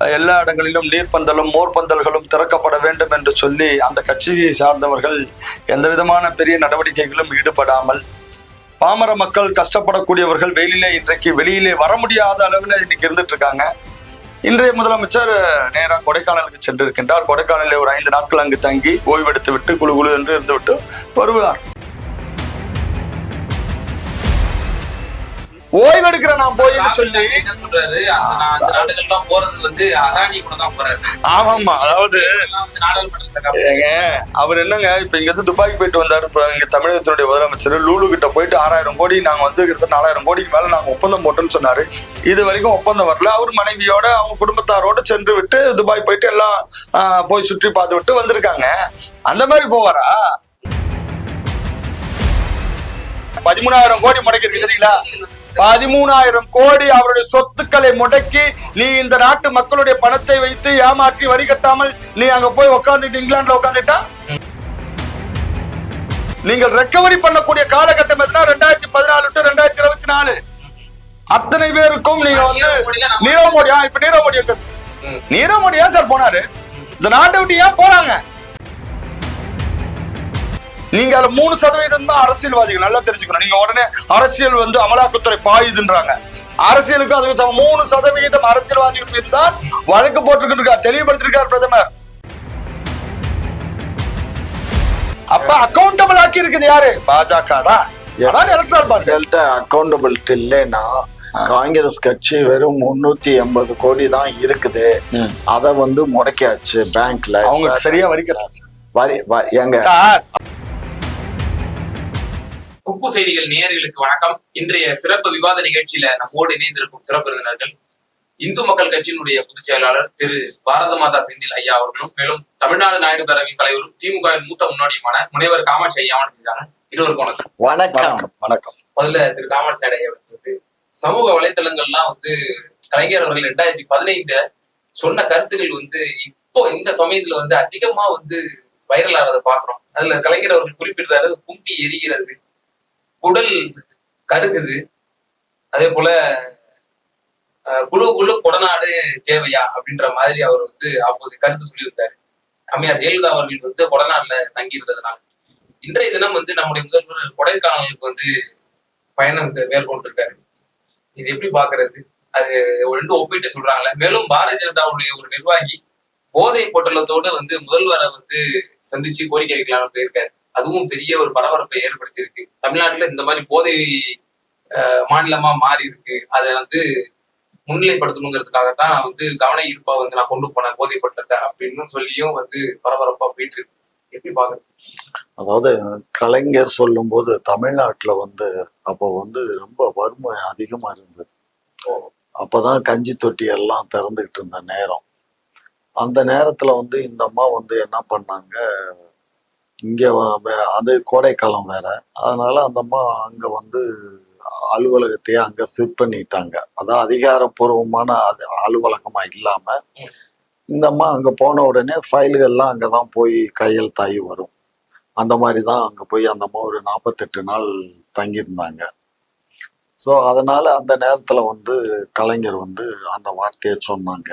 எல்லா இடங்களிலும் நீர்ப்பந்தலும் மோர்பந்தல்களும் திறக்கப்பட வேண்டும் என்று சொல்லி அந்த கட்சியை சார்ந்தவர்கள் எந்த விதமான பெரிய நடவடிக்கைகளும் ஈடுபடாமல் பாமர மக்கள் கஷ்டப்படக்கூடியவர்கள் இன்றைக்கு வெளியிலே வர முடியாத அளவில் இன்னைக்கு இருந்துட்டு இருக்காங்க. இன்றைய முதலமைச்சர் நேராக கொடைக்கானலுக்கு சென்றிருக்கின்றார். கொடைக்கானலில் ஒரு 5 நாட்கள் அங்கு தங்கி ஓய்வெடுத்து விட்டு குழு என்று இருந்துவிட்டு வருவார். ஓய்வெடுக்கிற நான் போய் சொல்லி என்ன சொல்றாரு, அந்த நாடுகள்லாம் போறது வந்து அதானி கூட தான் போறாரு. ஆமாமா, அதாவது அவர் என்னங்க இப்ப இங்க இருந்து துபாய்க்கு போயிட்டு வந்தாரு. இங்க தமிழகத்தினுடைய முதலமைச்சர் லூலு கிட்ட போயிட்டு 6000 கோடி நாங்க வந்து கிட்டத்தட்ட 4000 கோடிக்கு மேல நாங்க ஒப்பந்தம் போட்டோம்னு சொன்னாரு. இது வரைக்கும் ஒப்பந்தம் வரல. அவர் மனைவியோட அவங்க குடும்பத்தாரோட சென்று விட்டு துபாய் போயிட்டு எல்லாம் போய் சுற்றி பார்த்து விட்டு வந்திருக்காங்க. அந்த மாதிரி போவாரா? 13,000 கோடி முடக்கி இருக்கு தெரியுங்களா? 13,000 கோடி அவருடைய சொத்துக்களை முடக்கி நீ இந்த நாட்டு மக்களுடைய பணத்தை வைத்து ஏமாற்றி வரி கட்டாமல் நீ அங்க போய் உட்காந்துட்டு இங்கிலாந்துல உட்காந்துட்டா நீங்கள் ரெக்கவரி பண்ணக்கூடிய காலகட்டம் எதுனா 2014 to 2024. அத்தனை பேருக்கும் நீங்க வந்து நீரவ் மோடியா இப்ப நீரவ் மோடி ஏன் சார் போனாரு? இந்த நாட்டை விட்டு ஏன் போறாங்க? நீங்க அதுல 3% தான் அரசியல்வாதிகள், நல்லா தெரிஞ்சுக்கணும். நீங்க உடனே அரசியல் வந்து அமலாக்கத்துறை பாயுதுன்றாங்க. அரசியலுக்கு அதுக்கு 3% அரசியல்வாதிகள் மீது தான் வழக்கு போட்டுருக்கார், தெளிவுபடுத்திருக்கார் பிரதமர். அப்ப அக்கௌண்டபிள் ஆக்கி இருக்குது யாரு? பாஜக தான். அக்கௌண்டபிலிட்டி இல்லைன்னா காங்கிரஸ் கட்சி வெறும் 380 கோடி தான் இருக்குது. அத வந்து முடக்கியாச்சு பேங்க்ல. அவங்க சரியா வரிக்கிறாங்க சார். குப்பு செய்திகள் நேயர்களுக்கு வணக்கம். இன்றைய சிறப்பு விவாத நிகழ்ச்சியில நம்மோடு இணைந்திருக்கும் சிறப்பு விருந்தினர்கள் இந்து மக்கள் கட்சியினுடைய பொதுச் செயலாளர் திரு பாரத மாதா செந்தில் ஐயா அவர்களும், மேலும் தமிழ்நாடு நாயுடு பேரவையின் தலைவரும் திமுகவின் மூத்த முன்னோடியுமான முனைவர் காமாட்சி ஐயா இருக்காங்க. இருவருக்கும் வணக்கம். வணக்கம். முதல்ல திரு காமாட்சி ஐயா வந்து சமூக வலைத்தளங்கள்லாம் வந்து கலைஞர் அவர்கள் 2015 சொன்ன கருத்துக்கள் வந்து இப்போ இந்த சமயத்துல வந்து அதிகமா வந்து வைரல் ஆறதை பாக்குறோம். அதுல கலைஞர் அவர்கள் குறிப்பிடுறாரு, கும்பி எரிகிறது, உடல் கருகுது, அதே போல குழு கொடநாடு தேவையா அப்படின்ற மாதிரி அவர் வந்து அப்போது கருத்து சொல்லியிருந்தாரு. அம்மையார் ஜெயலலிதா அவர்கள் வந்து கொடநாடுல தங்கி இருந்ததுனால இன்றைய தினம் வந்து நம்முடைய முதல்வர் கொடைக்கானலுக்கு வந்து பயணம் மேற்கொண்டிருக்காரு. இது எப்படி பாக்குறது? அது ரெண்டு ஒப்பிட்டு சொல்றாங்களே. மேலும் பாரதிய ஜனதாவுடைய ஒரு நிர்வாகி போதை பொட்டலத்தோடு வந்து முதல்வரை வந்து சந்திச்சு கோரிக்கை வைக்கலாம்னு போயிருக்காரு. அதுவும் பெரிய ஒரு பரபரப்பை ஏற்படுத்தி இருக்கு. தமிழ்நாட்டுல இந்த மாதிரி போதை மாநிலமா மாறி இருக்கு. அதை வந்து முன்னிலைப்படுத்தணுங்கிறதுக்காகத்தான் நான் வந்து கவன ஈர்ப்பா வந்து நான் கொண்டு போனேன் போதை பொட்டலத்தை அப்படின்னு சொல்லியும் வந்து பரபரப்பா போயிட்டு இருக்கு. எப்படி பாக்குறது? அதாவது கலைஞர் சொல்லும் போது தமிழ்நாட்டுல வந்து அப்போ வந்து ரொம்ப வறுமை அதிகமா இருந்தது. அப்பதான் கஞ்சி தொட்டி எல்லாம் திறந்துகிட்டு இருந்த நேரம். அந்த நேரத்துல வந்து இந்த அம்மா வந்து என்ன பண்ணாங்க, இங்க அது கோடைக்காலம் வேற, அதனால அந்த அம்மா அங்க வந்து அலுவலகத்தையே அங்க ஷிஃப்ட் பண்ணிட்டாங்க. அதான் அதிகாரப்பூர்வமான அலுவலகமா இல்லாம இந்த அம்மா அங்க போன உடனே ஃபைல்கள்லாம் அங்கதான் போய் கையெழுத்தாகி வரும். அந்த மாதிரிதான் அங்க போய் அந்த அம்மா ஒரு 48 நாள் தங்கியிருந்தாங்க. ஸோ அதனால அந்த நேரத்துல வந்து கலைஞர் வந்து அந்த வார்த்தையை சொன்னாங்க.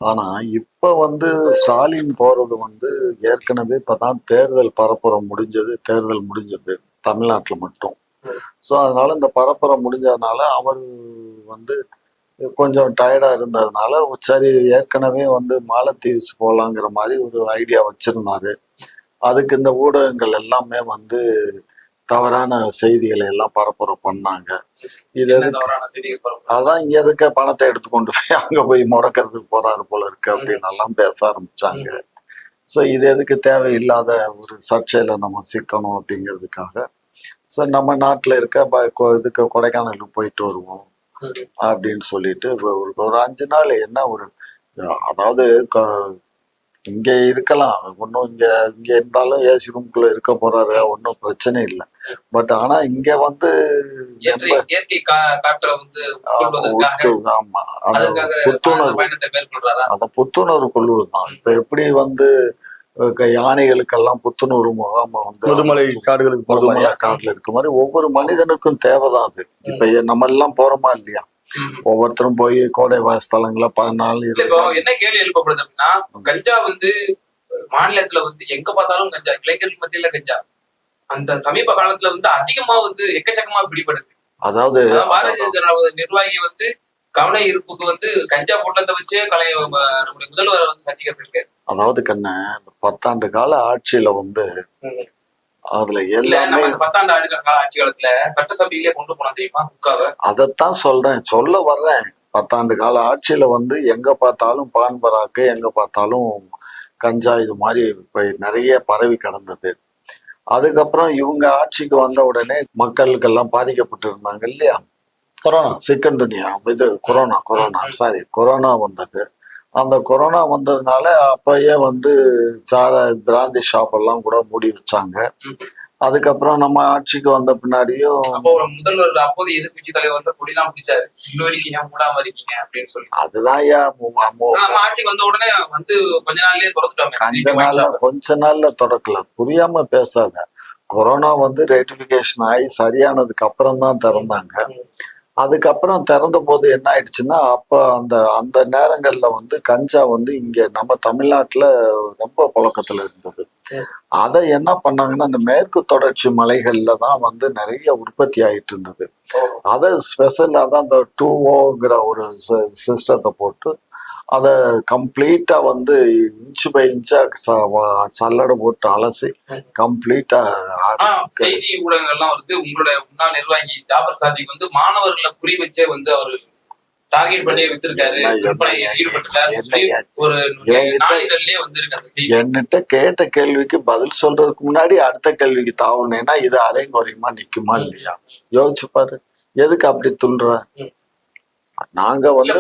ஆனா இப்ப வந்து ஸ்டாலின் போறது வந்து ஏற்கனவே இப்பதான் தேர்தல் முடிஞ்சது தமிழ்நாட்டுல மட்டும். ஸோ அதனால இந்த பரப்புரை முடிஞ்சதுனால அவர் வந்து கொஞ்சம் டயர்டா இருந்ததுனால சரி ஏற்கனவே வந்து மாலத்தீவ்ஸ் போலாங்கிற மாதிரி ஒரு ஐடியா வச்சிருந்தாரு. அதுக்கு இந்த ஊடகங்கள் எல்லாமே வந்து தவறான செய்திகளை எல்லாம் பரப்புரை பண்ணாங்க. இது அதான் இங்க இருக்க பணத்தை எடுத்துக்கொண்டு போய் அங்க போய் முடக்கிறதுக்கு போறாரு போல இருக்கு அப்படின்னு எல்லாம் பேச ஆரம்பிச்சாங்க. ஸோ இது எதுக்கு தேவையில்லாத ஒரு சர்ச்சையில நம்ம சிக்கணும் அப்படிங்கிறதுக்காக சார் நம்ம நாட்டுல இருக்க இதுக்கு கொடைக்கானலுக்கு போயிட்டு வருவோம் அப்படின்னு சொல்லிட்டு ஒரு 5 நாள் என்ன ஒரு அதாவது இங்க இருக்கலாம், ஒன்றும் இங்க இருந்தாலும் ஏசி ரூம்குள்ள இருக்க போறாரு, ஒன்றும் பிரச்சனை இல்லை. பட் ஆனா இங்க வந்து ஆமா அத புத்துணர்வு கொள்வதுதான். இப்ப எப்படி வந்து யானைகளுக்கெல்லாம் புத்துணர்வு முகாம வந்து முதுமலை காடுகளுக்கு காட்டுல இருக்க மாதிரி ஒவ்வொரு மனிதனுக்கும் தேவைதான் அது. இப்ப நம்ம எல்லாம் போறோமா இல்லையா? ஒவ்வொருத்தரும் போய் கோடை ஸ்தலங்கள 14 இல்ல இப்போ என்ன கேள்வி எழுப்பப்படுது அப்படின்னா, கஞ்சா வந்து மாநிலத்துல வந்து எங்க பார்த்தாலும் கஞ்சா, இளைஞர்கள் மத்தியில கஞ்சா அந்த சமீப காலத்துல வந்து அதிகமா வந்து எக்கச்சக்கமா பிடிபடுது. அதாவது பாரதிய ஜனதா நிர்வாகி வந்து கவன ஈர்ப்புக்கு வந்து கஞ்சா பொட்டலத்தை வச்சே நம்முடைய முதல்வர் வந்து சந்திக்கப்பட்டிருக்காரு. அதாவது கண்ண 10 ஆண்டு கால ஆட்சியில வந்து அதுல இல்ல நம்ம எல்லாமே இந்த 10 ஆண்டு ஆட்சி காலத்துல சட்டசபையிலே கொண்டு போனோம் தெரியுமா முக்காவை. அதைத்தான் சொல்ல வர்றேன். 10 ஆண்டு கால ஆட்சியில வந்து எங்க பார்த்தாலும் பான் பராக்கு, எங்க பார்த்தாலும் கஞ்சா, இது மாதிரி இப்ப நிறைய பரவி கிடந்தது. அதுக்கப்புறம் இவங்க ஆட்சிக்கு வந்த உடனே மக்களுக்கெல்லாம் பாதிக்கப்பட்டு இருந்தாங்க இல்லையா, கொரோனா, சிக்கன் துனியா, இது கொரோனா வந்தது. அந்த கொரோனா வந்ததுனால அப்பயே வந்து பிராந்தி ஷாப் எல்லாம் கூட மூடி வச்சாங்க. அதுக்கப்புறம் நம்ம ஆட்சிக்கு வந்த பின்னாடியும் அப்போ முதல்வர் அப்போது எதிர்கட்சி தலைவர் கொடிலாம் பிடிச்சாரு, இன்ன வரைக்கும் ஏன் மூடாம இருக்கீங்க அப்படின்னு சொல்லி. அதுதான் நம்ம ஆட்சிக்கு வந்த உடனே வந்து கொஞ்ச நாள்ல தொடக்கல. புரியாம பேசாத. கொரோனா வந்து ரெட்டிபிகேஷன் ஆகி சரியானதுக்கு அப்புறம் தான் திறந்தாங்க. அதுக்கப்புறம் திறந்த போது என்ன ஆயிடுச்சுன்னா, அப்ப அந்த நேரங்கள்ல வந்து கஞ்சா வந்து இங்க நம்ம தமிழ்நாட்டுல ரொம்ப புழக்கத்துல இருந்தது. அதை என்ன பண்ணாங்கன்னா, அந்த மேற்கு தொடர்ச்சி மலைகள்ல தான் வந்து நிறைய உற்பத்தி ஆயிட்டு இருந்தது. அதை ஸ்பெஷலா தான் அந்த 2O ஒரு சிஸ்டத்தை போட்டு அதை கம்ப்ளீட்டா வந்து இன்ச்சு பை இன்ச்சா சல்லடை போட்டு அலசி கம்ப்ளீட்டா. செய்தி ஊடகங்கள்லாம் வந்து உங்களுடைய முன்னாள் நிர்வாகி ஜாபர் சாதிக் வந்து மாணவர்களை குறி வச்சே வந்து அவரு டார்கெட் பண்ணி வித்திருக்காரு, ஒரு நாளிதழ்லயே வந்திருக்கு அந்த செய்தி. என்கிட்ட கேட்ட கேள்விக்கு பதில் சொல்றதுக்கு முன்னாடி அடுத்த கேள்விக்கு தாவுனேன்னா இது அரைங்குறையுமா நிக்குமா இல்லையா யோசிச்சு பாரு. எதுக்கு அப்படி துள்ற? நாங்க வந்து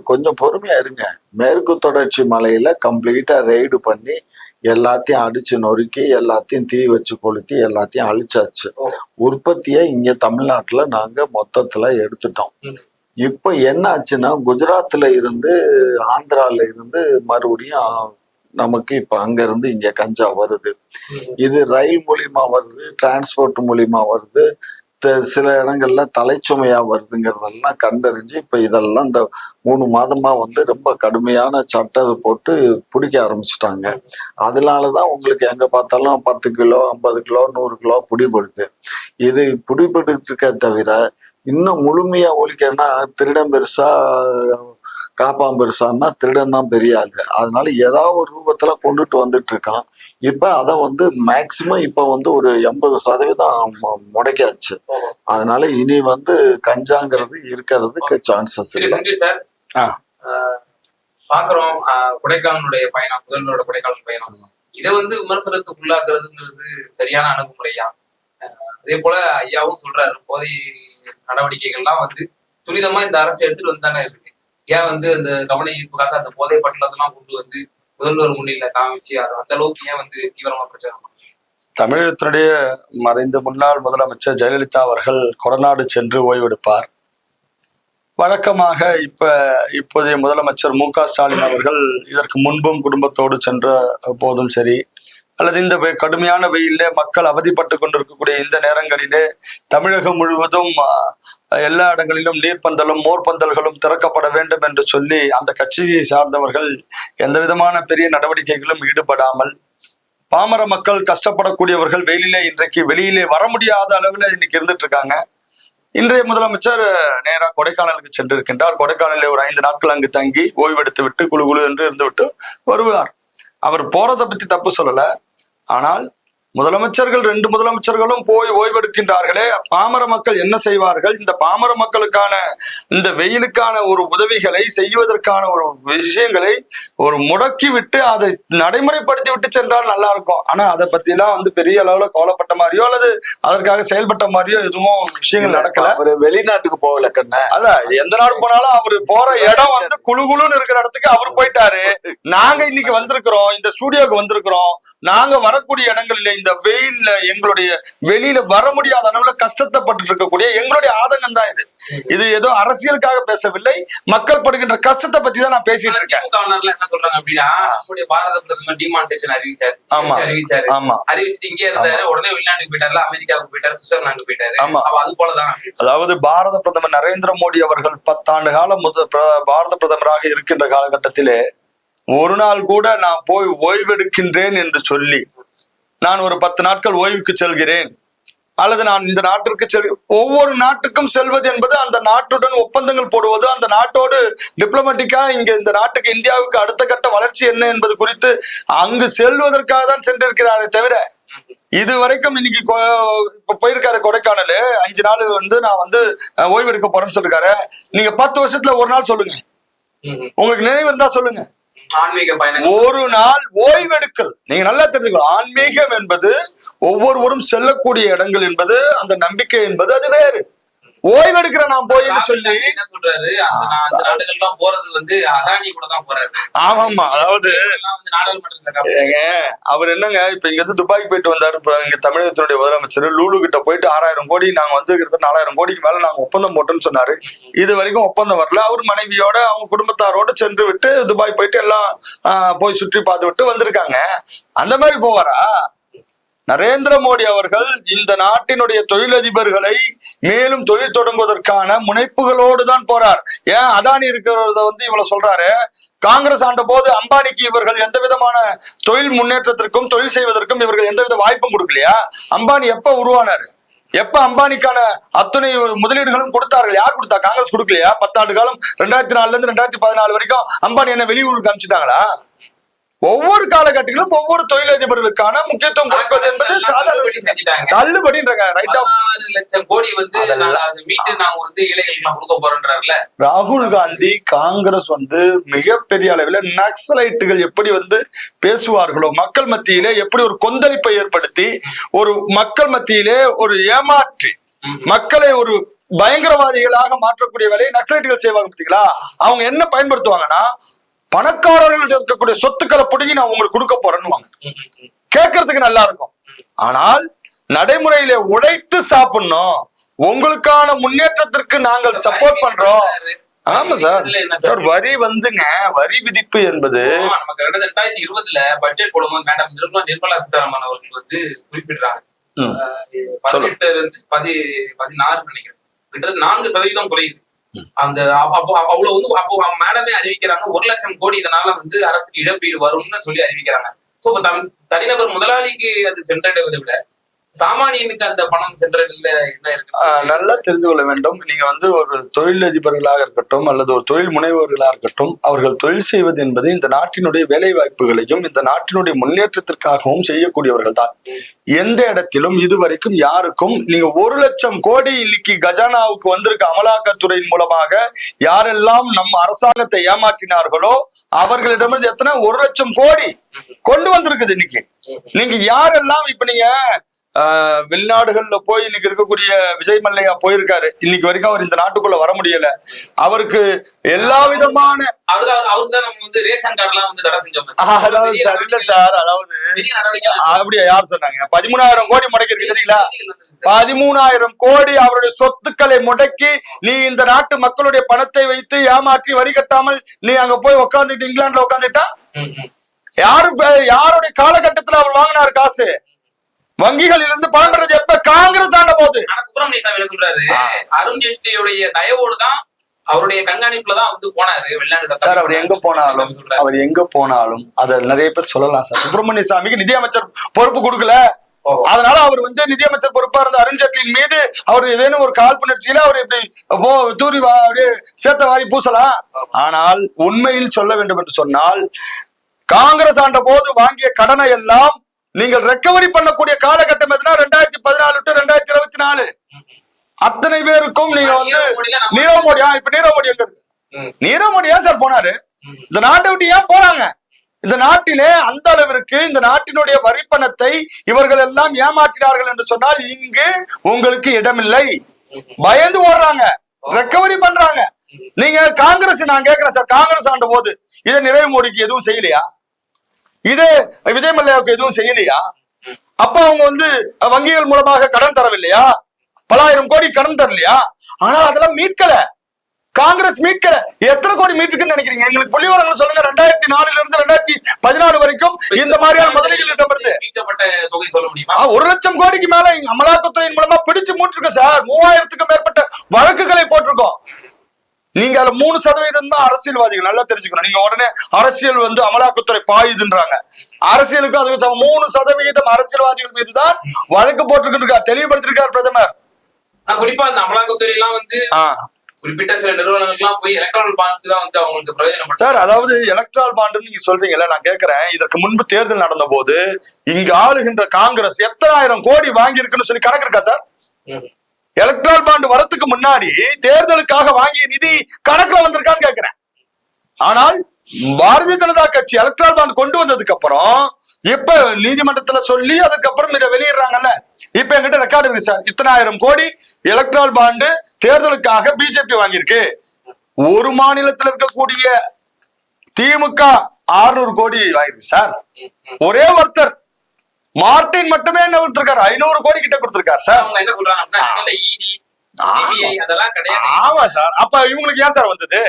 கொஞ்சம் பொறுமையா இருங்க. மேற்கு தொடர்ச்சி மலையில கம்ப்ளீட்டா ரெய்டு பண்ணி எல்லாத்தையும் அடிச்சு நொறுக்கி எல்லாத்தையும் தீ வச்சு கொளுத்தி எல்லாத்தையும் அழிச்சாச்சு. உற்பத்தியை இங்க தமிழ்நாட்டுல நாங்க மொத்தத்துல எடுத்துட்டோம். இப்ப என்ன ஆச்சுன்னா, குஜராத்ல இருந்து ஆந்திரால இருந்து மறுபடியும் நமக்கு இப்ப அங்க இருந்து இங்க கஞ்சா வருது. இது ரயில் மூலியமா வருது, டிரான்ஸ்போர்ட் மூலியமா வருது, சில இடங்கள்ல தலைச்சுமையா வருதுங்கிறதெல்லாம் கண்டறிஞ்சு இப்ப இதெல்லாம் இந்த 3 மாதமா வந்து ரொம்ப கடுமையான சட்டத்தை போட்டு பிடிக்க ஆரம்பிச்சுட்டாங்க. அதனாலதான் உங்களுக்கு எங்க பார்த்தாலும் 10 கிலோ 50 கிலோ 100 கிலோ பிடிபடுது. இது பிடிபட்டு இருக்க தவிர இன்னும் முழுமையா ஒழிக்கன்னா திருடன் பெருசா காப்பான் பெருசான்னா திருடன் தான் பெரிய ஆளு. அதனால ஏதாவது ஒரு ரூபத்துல கொண்டுட்டு வந்துட்டு இருக்கான். இப்ப அதை வந்து மேக்சிமம் இப்ப வந்து ஒரு 80% முடக்கியாச்சு. அதனால இனி வந்து கஞ்சாங்கிறது இருக்கிறதுக்கு சான்சஸ் இல்லை சார். பாக்குறோம் கொடைக்கானலுடைய பயணம், முதல்வரோட கொடைக்கானல் பயணம், இதை வந்து விமர்சனத்துக்குள்ளாக்குறதுங்கிறது சரியான அணுகுமுறையா? அதே போல ஐயாவும் சொல்றாரு, போதை நடவடிக்கைகள்லாம் வந்து துரிதமா இந்த அரசு எடுத்துட்டு வந்துதானே இருக்கு. ஏன் வந்து அந்த கவன ஈர்ப்புக்காக அந்த போதை பட்டலத்தெல்லாம் கொண்டு வந்து முதல்வர் முன்னில காமிச்சு அந்த அளவுக்கு ஏன் வந்து தீவிரமா பிரச்சாரம்? தமிழகத்தினுடைய மறைந்த முன்னாள் முதலமைச்சர் ஜெயலலிதா அவர்கள் கொடநாடு சென்று ஓய்வெடுப்பார். வழக்கமாக இப்போதைய முதலமைச்சர் மு.க. ஸ்டாலின் அவர்கள் இதற்கு முன்பும் குடும்பத்தோடு சென்ற போதும் சரி, அல்லது இந்த கடுமையான வெயிலே மக்கள் அவதிப்பட்டு கொண்டிருக்கக்கூடிய இந்த நேரங்களிலே தமிழகம் முழுவதும் எல்லா இடங்களிலும் நீர்ப்பந்தலும் மோர்பந்தல்களும் திறக்கப்பட வேண்டும் என்று சொல்லி அந்த கட்சியை சார்ந்தவர்கள் எந்த விதமான பெரிய நடவடிக்கைகளும் ஈடுபடாமல், பாமர மக்கள் கஷ்டப்படக்கூடியவர்கள் வெயிலிலே இன்றைக்கு வெளியிலே வர முடியாத அளவில் இன்னைக்கு இருந்துட்டு இருக்காங்க. இன்றைய முதலமைச்சர் நேராக கொடைக்கானலுக்கு சென்றிருக்கின்றார். கொடைக்கானலில் ஒரு 5 நாட்கள் அங்கு தங்கி ஓய்வெடுத்து விட்டு குழு என்று இருந்து விட்டு வருவார். அவர் போறதை பத்தி தப்பு சொல்லல. ஆனால் முதலமைச்சர்கள் 2 முதலமைச்சர்களும் போய் ஓய்வெடுக்கின்றார்களே, பாமர மக்கள் என்ன செய்வார்கள்? இந்த பாமர மக்களுக்கான இந்த வெயிலுக்கான ஒரு உதவிகளை செய்வதற்கான ஒரு விஷயங்களை ஒரு முடக்கி விட்டு அதை நடைமுறைப்படுத்தி விட்டு சென்றால் நல்லா இருக்கும். ஆனா அதை பத்தி எல்லாம் வந்து பெரிய அளவுல கவலைப்பட்ட மாதிரியோ அல்லது அதற்காக செயல்பட்ட மாதிரியோ எதுவும் விஷயங்கள் நடக்கல. அவரு வெளிநாட்டுக்கு போகல கண்ண. அல்ல, எந்த நாடு போனாலும் அவரு போற இடம் வந்து குழுன்னு இருக்கிற இடத்துக்கு அவரு போயிட்டாரு. நாங்க இன்னைக்கு வந்திருக்கிறோம், இந்த ஸ்டுடியோக்கு வந்திருக்கிறோம். நாங்க வரக்கூடிய இடங்களிலே இந்த இந்த வெயில்ல எங்களுடைய வெளியில வர முடியாத அளவுல கஷ்டப்பட்டு இருக்கக்கூடிய எங்களுடைய ஆதங்கம் தான் இது. இது ஏதோ அரசியலுக்காக பேசவில்லை, மக்கள் படுகின்ற கஷ்டத்தை பத்தி தான் நான் பேசிட்டு இருக்கேன். என்ன சொல்றாங்க அப்படின்னா, நம்முடைய பாரத பிரதமர் டிமானிட்டேஷன் அறிவிச்சாரு. ஆமா, அறிவிச்சுட்டு இங்கே இருந்தாரு, உடனே வெளிநாட்டுக்கு போயிட்டாரு, அமெரிக்காவுக்கு போயிட்டாரு, சுவிட்சர்லாந்துக்கு போயிட்டாரு. ஆமா, அது போலதான். அதாவது பாரத பிரதமர் நரேந்திர மோடி அவர்கள் 10 ஆண்டு காலம் பாரத பிரதமராக இருக்கின்ற காலகட்டத்திலே ஒரு நாள் கூட நான் போய் ஓய்வெடுக்கின்றேன் என்று சொல்லி, நான் ஒரு 10 நாட்கள் ஓய்வுக்கு செல்கிறேன் அல்லது நான் இந்த நாட்டிற்கு ஒவ்வொரு நாட்டுக்கும் செல்வது என்பது அந்த நாட்டுடன் ஒப்பந்தங்கள் போடுவது, அந்த நாட்டோடு டிப்ளமேட்டிக்கா இங்க இந்த நாட்டுக்கு இந்தியாவுக்கு அடுத்த கட்ட வளர்ச்சி என்ன என்பது குறித்து அங்கு செல்வதற்காக தான் சென்றிருக்கிறாரே தவிர, இது வரைக்கும் இன்னைக்கு இப்ப போயிருக்காரு கொடைக்கானல் 5 நாள் நான் ஓய்வு எடுக்க போறேன்னு சொல்லிருக்காரு. நீங்க 10 வருஷத்துல ஒரு நாள் சொல்லுங்க, உங்களுக்கு நினைவு இருந்தா சொல்லுங்க. ஆன்மீக பயணம் ஒரு நாள் ஓய்வு எடுக்கிறது நீங்க நல்லா தெரிஞ்சுக்கணும். ஆன்மீகம் என்பது ஒவ்வொருவரும் செல்லக்கூடிய இடங்கள் என்பது, அந்த நம்பிக்கை என்பது அது வேறு. ஓய்வெடுக்கிற நான் போய் சொல்லி என்ன சொல்றாரு, அந்த நாடுகள்லாம் போறது அதானி கூட தான் போறாரு. ஆமாமா, அதாவது நாடாளுமன்றத்துல அவர் என்னங்க இப்ப இங்க துபாய்க்கு போயிட்டு வந்தாரு. இப்ப இங்க தமிழகத்தினுடைய முதலமைச்சர் லூலு கிட்ட போயிட்டு 6000 கோடி நாங்க கிட்டத்தட்ட 4000 கோடிக்கு மேல நாங்க ஒப்பந்தம் போட்டோம்னு சொன்னாரு. இது வரைக்கும் ஒப்பந்தம் வரல. அவர் மனைவியோட அவங்க குடும்பத்தாரோட சென்று விட்டு துபாய் போயிட்டு எல்லாம் போய் சுற்றி பார்த்து விட்டு வந்திருக்காங்க. அந்த மாதிரி போவாரா? நரேந்திர மோடி அவர்கள் இந்த நாட்டினுடைய தொழிலதிபர்களை மேலும் தொழில் தொடங்குவதற்கான முனைப்புகளோடு தான் போறார். ஏன் அதானி இருக்கிறத இவ்வளவு சொல்றாரு. காங்கிரஸ் ஆண்ட போது அம்பானிக்கு இவர்கள் எந்த விதமான தொழில் முன்னேற்றத்திற்கும் தொழில் செய்வதற்கும் இவர்கள் எந்தவித வாய்ப்பும் கொடுக்கலையா? அம்பானி எப்ப உருவானாரு? எப்ப அம்பானிக்கான அத்தனை முதலீடுகளும் கொடுத்தார்கள்? யார் கொடுத்தா? காங்கிரஸ் கொடுக்கலையா? 10 ஆண்டு காலம் 2004 இருந்து 2014 வரைக்கும் அம்பானி என்ன வெளியூருக்கு அனுப்பிச்சிட்டாங்களா? ஒவ்வொரு காலகட்டத்திலும் ஒவ்வொரு தொழிலதிபர்களுக்கான முக்கியத்துவம் கொடுப்பது என்பது சாதாரண விஷயம். தள்ளுபடின்றாங்க. ரைட் ஆஃப் 6 லட்சம் கோடி இளைஞர்களுக்கு கொடுக்க போறேன்றாருல ராகுல் காந்தி. காங்கிரஸ் மிகப்பெரிய அளவில் நக்சலைட்டுகள் எப்படி பேசுவார்களோ, மக்கள் மத்தியிலே எப்படி ஒரு கொந்தளிப்பை ஏற்படுத்தி ஒரு மக்கள் மத்தியிலே ஒரு ஏமாற்றி மக்களை ஒரு பயங்கரவாதிகளாக மாற்றக்கூடிய வேலையை நக்சலைட்டுகள் செய்வாங்க. பார்த்தீங்களா? அவங்க என்ன பயன்படுத்துவாங்கன்னா, பணக்காரர்கள் இருக்கக்கூடிய சொத்துக்களை பிடுங்கி நான் உங்களுக்கு கொடுக்க போறேன்னு கேட்கறதுக்கு நல்லா இருக்கும். ஆனால் நடைமுறையில உழைத்து சாப்பிடணும், உங்களுக்கான முன்னேற்றத்திற்கு நாங்கள் சப்போர்ட் பண்றோம். ஆமா சார், சார் வரி வரி விதிப்பு என்பது நமக்கு 2020 பட்ஜெட் போடும்போது மேடம் நிர்மலா சீதாராமன் அவர்கள் குறிப்பிடுறாங்க 18 இருந்து 16 நினைக்கிறேன், கிட்டத்தட்ட 4% குறையுது. அந்த அவ்வளவு அப்போ மேடமே அறிவிக்கிறாங்க 1 லட்சம் கோடி இதனால அரசுக்கு இழப்பீடு வரும்னு சொல்லி அறிவிக்கிறாங்க. சோ தனிநபர் முதலாளிக்கு அது சென்றடைவதை விட சாமானியனுக்கு அந்த பணம் சென்றடைல என்ன இருக்கு நல்லா தெரிந்து கொள்ள வேண்டும். நீங்க ஒரு தொழிலதிபர்களாக இருக்கட்டும் அல்லது ஒரு தொழில் முனைவோர்களாக இருக்கட்டும், அவர்கள் தொழில் செய்வது என்பது இந்த நாட்டினுடைய வேலை வாய்ப்புகளையும் இந்த நாட்டினுடைய முன்னேற்றத்திற்காகவும் செய்யக்கூடியவர்கள் தான். எந்த இடத்திலும் இதுவரைக்கும் யாருக்கும் நீங்க 1 லட்சம் கோடி இன்னைக்கு கஜானாவுக்கு வந்திருக்க அமலாக்கத்துறையின் மூலமாக யாரெல்லாம் நம்ம அரசாங்கத்தை ஏமாற்றினார்களோ அவர்களிடமிருந்து எத்தனை 1 லட்சம் கோடி கொண்டு வந்திருக்குது. இன்னைக்கு நீங்க யாரெல்லாம் இப்ப நீங்க வெளிநாடுகள்ல போய் இன்னைக்கு இருக்கக்கூடிய விஜய் மல்லையா போயிருக்காரு. இன்னைக்கு வரைக்கும் அவர் இந்த நாட்டுக்குள்ள வர முடியல. அவருக்கு எல்லா விதமான ரேஷன் கார்டுலாம் தடை செஞ்சோம். அப்படியா? யார் சொன்னாங்க? 13,000 கோடி முடக்கி இருக்கு தெரியுங்களா? 13,000 கோடி அவருடைய சொத்துக்களை முடக்கி நீ இந்த நாட்டு மக்களுடைய பணத்தை வைத்து ஏமாற்றி வரி கட்டாமல் நீ அங்க போய் உட்காந்துட்டு இங்கிலாந்துல உட்காந்துட்டா யாருடைய காலகட்டத்துல அவர் வாங்கினாரு காசு? வங்கிகளில் இருந்து பணம் பெறது எப்ப? காங்கிரஸ் ஆண்ட போது. சுப்பிரமணிய சாமி என்ன சொல்றாரு, அருண்ஜேட்லியுடைய தயவோடு தான் அவருடைய கண்காணிப்புல தான் போனாரு வெளிநாடு. சார் அவர் எங்க போனாலும் அத நிறைய பேர் சொல்லலாம் சார். சுப்பிரமணிய சாமிக்கு நிதியமைச்சர் பொறுப்பு கொடுக்கல, அதனால அவர் நிதியமைச்சர் பொறுப்பா இருந்த அருண்ஜேட்லியின் மீது அவர் ஏதேனும் ஒரு காழ்ப்புணர்ச்சியில அவர் இப்படி தூரி சேர்த்த வாரி பூசலாம். ஆனால் உண்மையில் சொல்ல வேண்டும் என்று சொன்னால், காங்கிரஸ் ஆண்ட போது வாங்கிய கடனை எல்லாம் நீங்கள் ரெக்கவரி பண்ணக்கூடிய காலகட்டம் எதுனா 2014 to 2024. அத்தனை பேருக்கும் நீங்க நீரவ் மோடியா? இப்ப நீரவ் மோடி எங்க இருக்கு? நீரவ் மோடி ஏன் சார் போனாரு? இந்த நாட்டை விட்டு ஏன் போறாங்க? இந்த நாட்டிலே அந்த அளவிற்கு இந்த நாட்டினுடைய வரி பணத்தை இவர்கள் எல்லாம் ஏமாற்றினார்கள் என்று சொன்னால் இங்கு உங்களுக்கு இடமில்லை. பயந்து ஓடுறாங்க, ரெக்கவரி பண்றாங்க. நீங்க காங்கிரஸ், நான் கேட்கிறேன் சார், காங்கிரஸ் ஆண்ட போது இதை நிறைவு மோடிக்கு எதுவும் செய்யலையா? இது விஜய் மல்லையாவுக்கு எதுவும் செய்யலையா? அப்ப அவங்க வந்து வங்கிகள் மூலமாக கடன் தரவில்லையா? பல ஆயிரம் கோடி கடன் தரலையா? ஆனா அதெல்லாம் மீட்கல, காங்கிரஸ் மீட்கல. எத்தனை கோடி மீட்டுக்குன்னு நினைக்கிறீங்க? எங்களுக்கு புள்ளிவிவரங்கள் சொல்லுங்க. 2004 இருந்து 2014 வரைக்கும் இந்த மாதிரியான முதலீடுகள் இடம்பெறுது. மீட்கப்பட்ட தொகை சொல்ல முடியுமா? 1 லட்சம் கோடிக்கு மேல அமலாக்கத்துறையின் மூலமா பிடிச்சு மூட்டிருக்கோம் சார். 3000க்கும் மேற்பட்ட வழக்குகளை போட்டிருக்கோம். நீங்க அதுல 3% தான் அரசியல்வாதிகள், நல்லா தெரிஞ்சுக்கணும். நீங்க உடனே அரசியல் வந்து அமலாக்கத்துறை பாயுதுன்றாங்க. அரசியலுக்கு அதுக்கு 3% அரசியல்வாதிகள் மீதுதான் வழக்கு போட்டிருக்கார், தெளிவுபடுத்திருக்கார் பிரதமர். குறிப்பா அந்த அமலாக்கத்துறை எல்லாம் வந்து குறிப்பிட்ட சில நிறுவனங்கள்லாம் போய் எலக்ட்ரல் பாண்ட்ஸ்க்கு தான் வந்து அவங்களுக்கு பிரயோஜனம் சார். அதாவது எலக்ட்ரல் பாண்ட் நீங்க சொல்றீங்கல்ல, நான் கேட்கிறேன், இதற்கு முன்பு தேர்தல் நடந்த போது இங்க ஆளுகின்ற காங்கிரஸ் எத்தனை ஆயிரம் கோடி வாங்கி இருக்குன்னு சொல்லி கணக்கு இருக்கா சார்? எலக்ட்ரல் பாண்ட் வரத்துக்கு முன்னாடி தேர்தலுக்காக வாங்கிய நிதி கணக்குல வந்திருக்கான்னு கேட்கிறேன். ஆனால் பாரதிய ஜனதா கட்சி எலக்ட்ரல் பாண்ட் கொண்டு வந்ததுக்கு அப்புறம் இப்ப நீதிமன்றத்துல சொல்லி அதுக்கப்புறம் இதை வெளியிடுறாங்கல்ல. இப்ப என்கிட்ட ரெக்கார்டு இருக்கு சார். இத்தனை ஆயிரம் கோடி எலக்ட்ரல் பாண்டு தேர்தலுக்காக பிஜேபி வாங்கியிருக்கு. ஒரு மாநிலத்தில் இருக்கக்கூடிய திமுக 600 கோடி வாங்கிருக்கு சார். ஒரே ஒருத்தர் மார்டின் மட்டுமே என்ன கொடுத்திருக்காரு? 500 கோடி கிட்ட கொடுத்திருக்காரு சார். அவங்க என்ன சொல்றாங்க? இடி, சிபிஐ அதெல்லாம் கிடையாது. ஆமா சார். அப்ப இவங்களுக்கு ஏன் சார் வந்தது?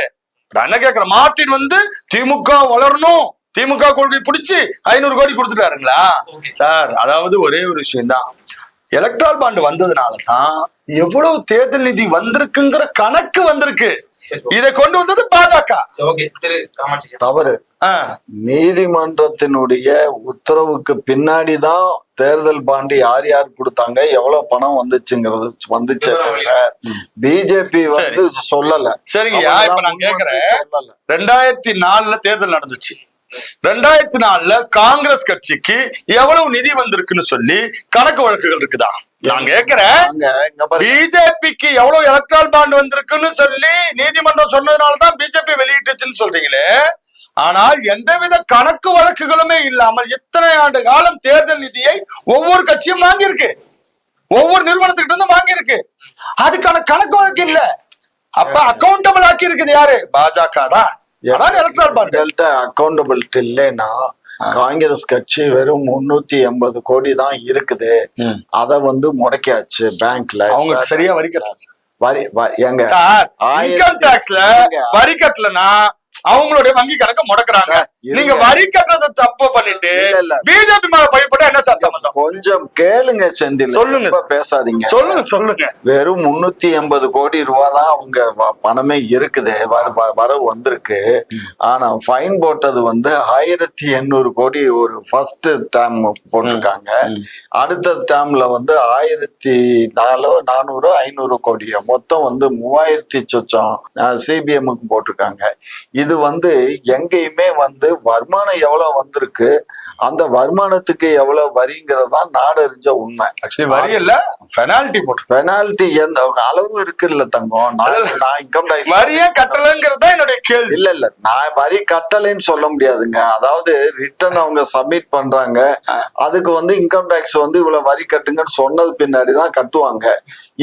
நான் என்ன கேக்குறேன், மார்டின் வந்து திமுக வளரணும், திமுக கொள்கை பிடிச்சி 500 கோடி கொடுத்துட்டாருங்களா சார்? அதாவது ஒரே ஒரு விஷயம் தான், எலக்ட்ரல் பாண்ட் வந்ததுனாலதான் எவ்வளவு தேர்தல் நிதி வந்திருக்குங்கிற கணக்கு வந்திருக்கு. இதை கொண்டு வந்தது பாஜக. தவறு. நீதிமன்றத்தினுடைய உத்தரவுக்கு பின்னாடிதான் தேர்தல் பாண்டு யார் யார் கொடுத்தாங்க, எவ்வளவு பணம் வந்துச்சுங்கிறது வந்துச்சு. பிஜேபி வந்து சொல்லல. சரிங்கய்யா, இப்ப நான் கேக்குறேன், 2004 தேர்தல் நடந்துச்சு. 2004 காங்கிரஸ் கட்சிக்கு எவ்வளவு நிதி வந்திருக்குன்னு சொல்லி கணக்கு வழக்குகள் இருக்குதா? நான் கேக்குறேன், பிஜேபிக்கு எவ்வளவு எலக்ட்ரல் பாண்ட் வந்திருக்குன்னு சொல்லி நீதிமன்றம் சொன்னதுனாலதான் பிஜேபி வெளியிட்டுச்சுன்னு சொல்றீங்களே. ஆனால் எந்தவித கணக்கு வழக்குகளுமே இல்லாமல் இத்தனை ஆண்டு காலம் தேர்தல் நிதியை ஒவ்வொரு கட்சியும் வாங்கியிருக்கு, ஒவ்வொரு நிறுவனத்துக்கிட்ட இருந்து வாங்கியிருக்கு. அதுக்கான கணக்கு வழக்கு இல்ல. அப்ப அக்கௌண்டபிள் ஆக்கி இருக்குது யாரு? பாஜக தான். அக்கௌண்டபிலிட்டி இல்லைன்னா காங்கிரஸ் கட்சி வெறும் 380 கோடி தான் இருக்குது. அத வந்து முடக்கியாச்சு பேங்க்ல. அவங்க சரியா வரி கட்டலாம். எங்க இன்கம் டாக்ஸ்ல வரி கட்டலனா அவங்களுடைய வங்கி கணக்க முடக்குறாங்க. நீங்க வரி கட்டுறதை தப்பு பண்ணிட்டு பிஜேபி மேல பயப்பட என்ன சார் சம்பந்தம்? கொஞ்சம் கேளுங்க செந்தில், சொல்லுங்க, பேசாதீங்க. சொல்லுங்க. வெறும் 380 கோடி ரூபா தான் அவங்க பணமே இருக்குது, வரவு வந்திருக்கு. ஆனா ஃபைன் போட்டது வந்து 1800 கோடி ஒரு ஃபர்ஸ்ட் டேர்ம் போட்டிருக்காங்க. அடுத்த டேர்ம்ல வந்து 1400 500 கோடியோ மொத்தம் வந்து 3000 சொச்சம் சிபிஎம்க்கு போட்டிருக்காங்க. இது வந்து எங்கேயுமே வந்து வருமானம் எவ்வளவு வந்திருக்கு, அந்த வருமானத்துக்கு எவ்வளவு வரிங்கிறதா நாடறிஞ்ச உண்மை. ஆக்சுவலி வரி இல்ல, பெனால்டி போட்டு. பெனால்டி எந்த அளவு இருக்குல்ல தங்கம்? நான் இன்கம் டாக்ஸ் வரியே கட்டலங்கிறதா என்னுடைய கேள்வி. இல்ல நான் வரி கட்டலைன்னு சொல்ல முடியாதுங்க. அதாவது ரிட்டர்ன் அவங்க சப்மிட் பண்றாங்க, அதுக்கு வந்து இன்கம் டாக்ஸ் வந்து இவ்வளவு வரி கட்டுங்கன்னு சொன்னது பின்னாடிதான் கட்டுவாங்க.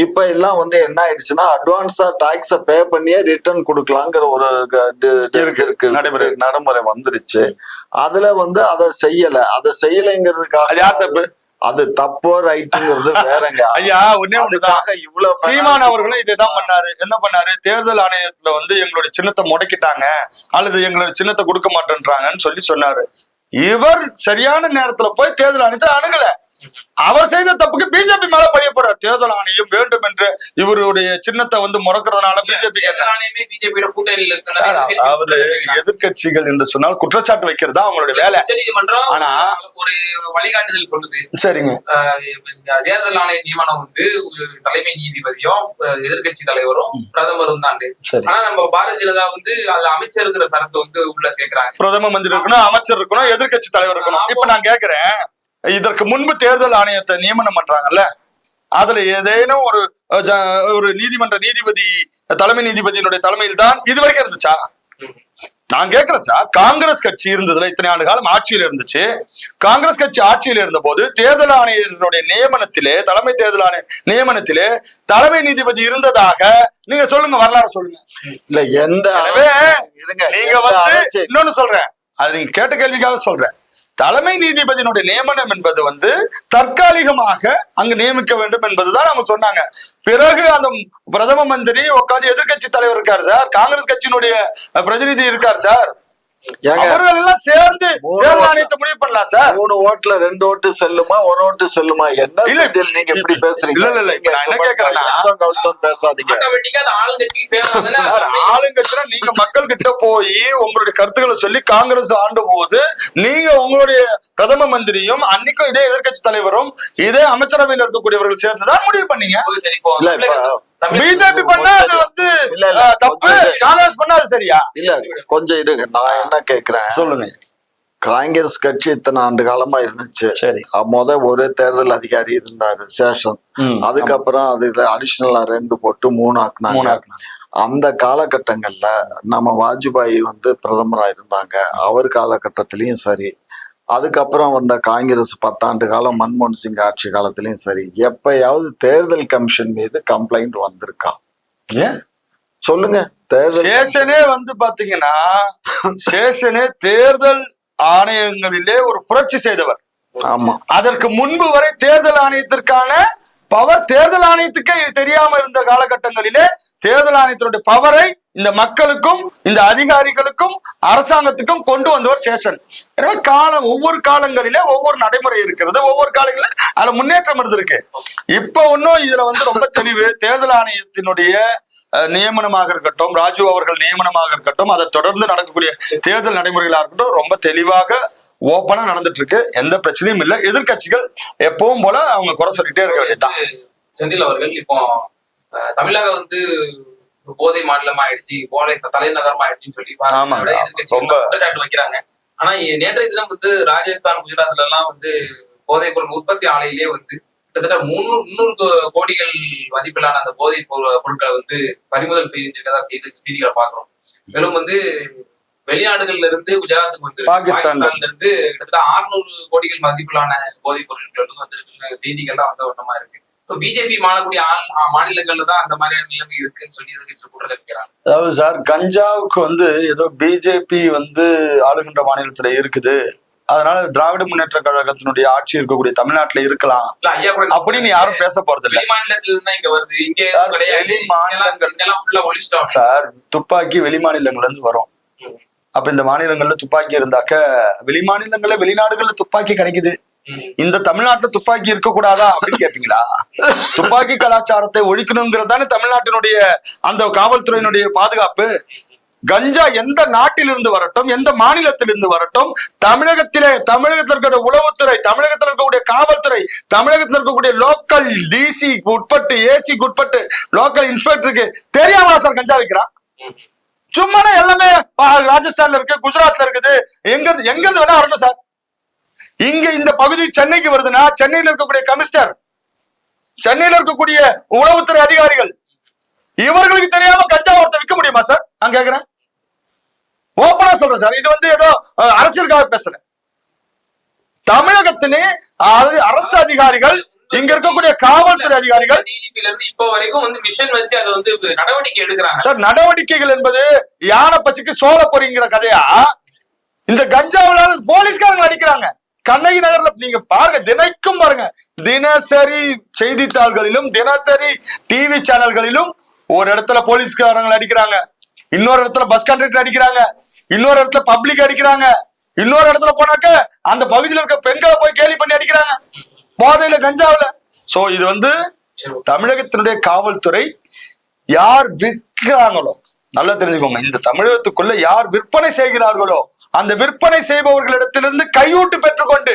இப்ப எல்லாம் வந்து என்ன ஆயிடுச்சுன்னா அட்வான்ஸா டாக்ஸ பே பண்ணியே ரிட்டர்ன் கொடுக்கலாங்கிற ஒரு நடைமுறை வந்துருச்சு. அதுல வந்து அதை செய்யலைங்கிறதுக்காக அது தப்போ ரைட்டுங்கிறது வேறங்க. ஐயா, ஒன்னே ஒண்ணுதான், இவ்வளவு சீமான் அவர்களும் இதைதான் பண்ணாரு. என்ன பண்ணாரு? தேர்தல் ஆணையத்துல வந்து எங்களுடைய சின்னத்தை முடக்கிட்டாங்க அல்லது எங்களுடைய சின்னத்தை கொடுக்க மாட்டேன்றாங்கன்னு சொல்லி சொன்னாரு. இவர் சரியான நேரத்துல போய் தேர்தல் ஆணையத்தை அணுகல. அவர் செய்த தப்புக்கு பிஜேபி மேல பழிய போறார். தேர்தல் ஆணையம் வேண்டும் என்று இவருடைய சின்னத்தை வந்து முடக்கிறதுனால பிஜேபி அதாவது எதிர்கட்சிகள் என்று சொன்னால் குற்றச்சாட்டு வைக்கிறது தான் அவங்களுடைய வேலை. ஆனா ஒரு வழிகாட்டுதல் சொல்லுது. சரிங்க, தேர்தல் ஆணைய நியமனம் வந்து தலைமை நீதிபதியும் எதிர்கட்சி தலைவரும் பிரதமரும் தான். ஆனா நம்ம பாரதிய ஜனதா வந்து அது அமைச்சருங்கிற சரத்தை வந்து உள்ள சேர்க்கிறாங்க. பிரதம மந்திரி இருக்கணும், அமைச்சர் இருக்கணும், எதிர்கட்சி தலைவர் இருக்கணும். இப்ப நான் கேக்குறேன், இதற்கு முன்பு தேர்தல் ஆணையத்தை நியமனம் பண்றாங்கல்ல, அதுல ஏதேனும் ஒரு நீதிமன்ற நீதிபதி தலைமை நீதிபதியினுடைய தலைமையில் தான் இதுவரைக்கும் இருந்துச்சா? நான் கேட்கிறேன் சார். காங்கிரஸ் கட்சி இருந்ததுல இத்தனை ஆண்டு காலம் ஆட்சியில் இருந்துச்சு. காங்கிரஸ் கட்சி ஆட்சியில் இருந்த போது தேர்தல் ஆணையருடைய நியமனத்திலே, தலைமை தேர்தல் ஆணைய நியமனத்திலே தலைமை நீதிபதி இருந்ததாக நீங்க சொல்லுங்க, வரலாறு சொல்லுங்க. இல்ல எந்த நீங்க வந்து இன்னொன்னு சொல்றேன், அது நீங்க கேட்ட கேள்விக்காக சொல்றேன். தலைமை நீதிபதியினுடைய நியமனம் என்பது வந்து தற்காலிகமாக அங்கு நியமிக்க வேண்டும் என்பதுதான் அவங்க சொன்னாங்க. பிறகு அந்த பிரதம மந்திரி உட்காந்து எதிர்கட்சி தலைவர் இருக்காரு சார், காங்கிரஸ் கட்சியினுடைய பிரதிநிதி இருக்காரு சார், அவர்கள் எல்லாம் சேர்ந்து தேர்தல் ஆணையத்தை முடிவு பண்ணலாம் சார். 3 ஓட்டுல 2 ஓட்டு செல்லுமா, 1 ஓட்டு செல்லுமா? என்ன இல்ல நீங்க இப்படி பேசுறீங்க? இல்ல நான் என்ன கேட்கறேன்னா, பேசாதீங்க. ஆளுங்கட்சினா நீங்க மக்கள் கிட்ட போய் உங்களுடைய கருத்துக்களை சொல்லி காங்கிரஸ் ஆண்டு போது நீங்க உங்களுடைய பிரதம மந்திரியும் அன்னைக்கும் இதே எதிர்கட்சி தலைவரும் இதே அமைச்சரவையில் இருக்கக்கூடியவர்கள் சேர்த்துதான் முடிவு பண்ணீங்க. பிஜேபி பண்ணா அது வந்து தப்பு, காங்கிரஸ் பண்ணா அது சரியா? இல்ல கொஞ்சம் இருங்க, நான் என்ன கேக்குறேன் சொல்லுங்க. காங்கிரஸ் கட்சி இத்தனை ஆண்டு காலமா இருந்துச்சு. சரி, ஒரு தேர்தல் அதிகாரி இருந்தாரு சேஷன். அதுக்கப்புறம் அதுல அடிஷனலா 2 போட்டு 3 ஆக்குனாங்க. அந்த காலகட்டங்கள்ல நம்ம வாஜ்பாய் வந்து பிரதமரா இருந்தாங்க. அவர் காலகட்டத்திலயும் சரி, அதுக்கப்புறம் வந்த காங்கிரஸ் 10 ஆண்டு காலம் மன்மோகன் சிங் ஆட்சி காலத்திலயும் சரி, எப்பயாவது தேர்தல் கமிஷன் மீது கம்ப்ளைண்ட் வந்திருக்கா? ஏன் சொல்லுங்க. தேர்தல் சேஷனே வந்து பாத்தீங்கன்னா, சேஷனே தேர்தல் ஆணையங்களிலே ஒரு புரட்சி செய்தவர். ஆமா, அதற்கு முன்பு வரை தேர்தல் ஆணையத்திற்கான பவர் தேர்தல் ஆணையத்துக்கே தெரியாம இருந்த காலகட்டங்களிலே தேர்தல் ஆணையத்தினுடைய பவரை இந்த மக்களுக்கும் இந்த அதிகாரிகளுக்கும் அரசாங்கத்துக்கும் கொண்டு வந்தவர் சேஷன். எனவே ஒவ்வொரு காலங்களிலே ஒவ்வொரு நடைமுறை இருக்கிறது, ஒவ்வொரு காலங்களில அதுல முன்னேற்றம் இருந்திருக்கு. இப்ப ஒன்னும் இதுல வந்து ரொம்ப தெளிவு. தேர்தல் ஆணையத்தினுடைய நியமனமாக இருக்கட்டும், ராஜு அவர்கள் நியமனமாக இருக்கட்டும், அதை தொடர்ந்து நடக்கக்கூடிய தேர்தல் நடைமுறைகளா இருக்கட்டும், ரொம்ப தெளிவாக ஓப்பனா நடந்துட்டு இருக்கு. எந்த பிரச்சனையும் இல்லை. எதிர்கட்சிகள் எப்பவும் போல அவங்க குறை சொல்லிட்டே இருக்க வேண்டியதுதான். செந்தில் அவர்கள், இப்போ தமிழகம் வந்து போதை மாநிலமா ஆயிடுச்சு, போதை தலைநகரமா ஆயிடுச்சுன்னு சொல்லி குற்றச்சாட்டு வைக்கிறாங்க. ஆனா நேற்றைய தினம் வந்து ராஜஸ்தான், குஜராத்ல எல்லாம் வந்து போதைப் பொருள் உற்பத்தி ஆலையிலேயே வந்து கிட்டத்தட்ட 300 கோடிகள் மதிப்பிலான அந்த போதைப் பொருட்களை வந்து பறிமுதல் செஞ்சதா செய்திகளை பாக்குறோம். மேலும் வந்து வெளிநாடுகள்ல இருந்து குஜராத்துக்கு வந்து பாகிஸ்தான்ல இருந்து கிட்டத்தட்ட 600 கோடிகள் மதிப்பிலான போதைப் பொருட்கள் வந்து செய்திகள்லாம் வந்த ஒன்றமா இருக்கு. பிஜேபி மாறக்கூடிய மாநிலங்கள்ல தான் அந்த மாதிரியான நிலைமை இருக்குன்னு சொல்லி குற்றச்சாட்டுக்கிறாங்க. அதாவது சார், கஞ்சாவுக்கு வந்து ஏதோ பிஜேபி வந்து ஆளுகின்ற மாநிலத்துல இருக்குது, அதனால திராவிட முன்னேற்ற கழகத்தினுடைய ஆட்சி இருக்கக்கூடிய தமிழ்நாட்டுல இருக்கலாம் அப்படின்னு யாரும் பேச போறது இல்லை. சார், துப்பாக்கி வெளி மாநிலங்கள்ல இருந்து வரும். அப்ப இந்த மாநிலங்கள்ல துப்பாக்கி இருந்தாக்க வெளி மாநிலங்கள்ல வெளிநாடுகள்ல துப்பாக்கி கிடைக்குது, இந்த தமிழ்நாட்டுல துப்பாக்கி இருக்கக்கூடாதா அப்படின்னு கேட்பீங்களா? துப்பாக்கி கலாச்சாரத்தை ஒழிக்கணுங்கிறதானே தமிழ்நாட்டினுடைய அந்த காவல்துறையினுடைய பாதுகாப்பு. கஞ்சா எந்த நாட்டிலிருந்து வரட்டும், எந்த மாநிலத்திலிருந்து வரட்டும், தமிழகத்தில் இருக்கக்கூடிய உளவுத்துறை, தமிழகத்தில் இருக்கக்கூடிய காவல்துறை, தமிழகத்தில் இருக்கக்கூடிய லோக்கல் டிசி உட்பட்டு, ஏசிக்கு உட்பட்டு லோக்கல் இன்ஸ்பெக்டருக்கு தெரியாம சார் கஞ்சா வைக்கிறான். சும்மா எல்லாமே ராஜஸ்தான்ல இருக்கு, குஜராத்ல இருக்குது, எங்க இருந்து வேணா வரட்டும் சார். இங்க இந்த பகுதி சென்னைக்கு வருதுன்னா சென்னையில இருக்கக்கூடிய கமிஷனர், சென்னையில இருக்கக்கூடிய உளவுத்துறை அதிகாரிகள், இவர்களுக்கு தெரியாம கஞ்சா ஒருத்த விற்க முடியுமா சார்? நான் கேக்குறேன், ஓப்பனா சொல்றேன் சார். இது வந்து ஏதோ அரசியலுக்காக பேசுறேன். தமிழகத்திலே அரசு அதிகாரிகள், இங்க இருக்கக்கூடிய காவல்துறை அதிகாரிகள் இப்ப வரைக்கும் வந்து மிஷன் வச்சு அதை வந்து நடவடிக்கை எடுக்கிறாங்க சார். நடவடிக்கைகள் என்பது யானை பசிக்கு சோழ பொறிங்கிற கதையா? இந்த கஞ்சாவில போலீஸ்காரங்க அடிக்கிறாங்க. கண்ணகி நகர்ல நீங்க பாருங்க, தினைக்கும் பாருங்க, தினசரி செய்தித்தாள்களிலும் தினசரி டிவி சேனல்களிலும் ஒரு இடத்துல போலீஸ்காரங்களை அடிக்கிறாங்க, இன்னொரு இடத்துல பஸ் கண்டக்டர் அடிக்கிறாங்க, இன்னொரு இடத்துல பப்ளிக் அடிக்கிறாங்க, இன்னொரு இடத்துல போனாக்க அந்த பகுதியில் இருக்க பெண்களை போய் கேலி பண்ணி அடிக்கிறாங்க போதையில, கஞ்சாவில. சோ இது வந்து தமிழகத்தினுடைய காவல்துறை யார் விற்கிறாங்களோ நல்லா தெரிஞ்சுக்கோங்க. இந்த தமிழகத்துக்குள்ள யார் விற்பனை செய்கிறார்களோ அந்த விற்பனை செய்பவர்களிடத்திலிருந்து கையூட்டு பெற்றுக்கொண்டு,